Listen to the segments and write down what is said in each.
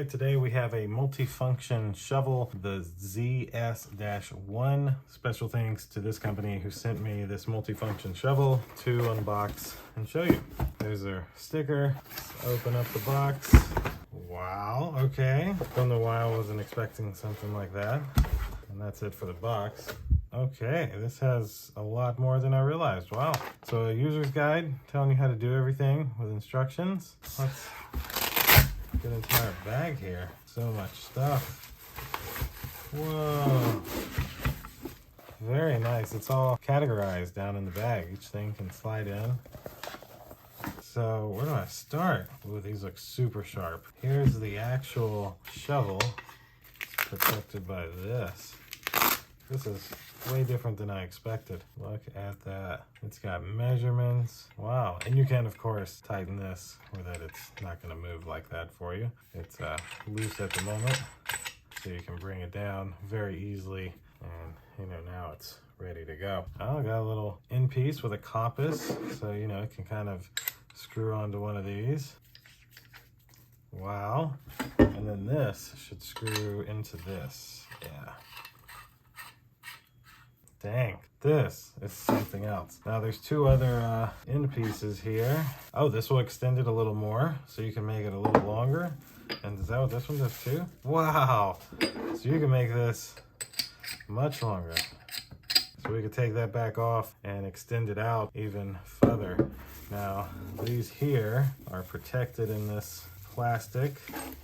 right, today we have a multifunction shovel, the ZS-1. Special thanks to this company who sent me this multifunction shovel to unbox and show you. There's their sticker. Let's open up the box. Wow, okay. Don't know why I wasn't expecting something like that. And that's it for the box. Okay, this has a lot more than I realized. Wow. So a user's guide telling you how to do everything with instructions. Let's get into our bag here. So much stuff. Whoa. Very nice. It's all categorized down in the bag. Each thing can slide in. So where do I start? Ooh, these look super sharp. Here's the actual shovel. It's protected by this. This is way different than I expected. Look at that. It's got measurements. Wow. And you can, of course, tighten this or that it's not going to move like that for you. It's loose at the moment, so you can bring it down very easily. And, now it's ready to go. Oh, got a little end piece with a compass, so, it can kind of screw onto one of these. Wow. And then this should screw into this. Yeah. Dang, this is something else. Now there's two other end pieces here. Oh, this will extend it a little more, so you can make it a little longer. And is that what this one does too? Wow, so you can make this much longer. So we could take that back off and extend it out even further. Now, these here are protected in this plastic,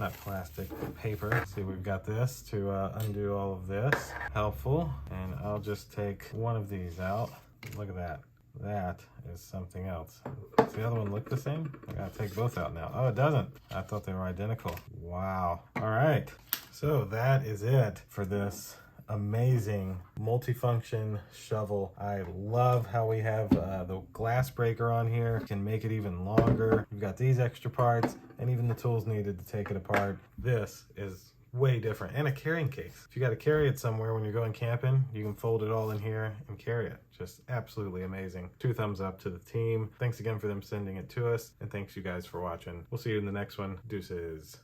not plastic, but paper. See, we've got this to undo all of this. Helpful. And I'll just take one of these out. Look at that. That is something else. Does the other one look the same? I gotta take both out now. Oh, it doesn't. I thought they were identical. Wow. All right. So that is it for this amazing multifunction shovel. I love how we have the glass breaker on here. Can make it even longer. We've got these extra parts and even the tools needed to take it apart. This is way different. And a carrying case. If you got to carry it somewhere when you're going camping, you can fold it all in here and carry it. Just absolutely amazing. 2 thumbs up to the team. Thanks again for them sending it to us, and thanks you guys for watching. We'll see you in the next one. Deuces.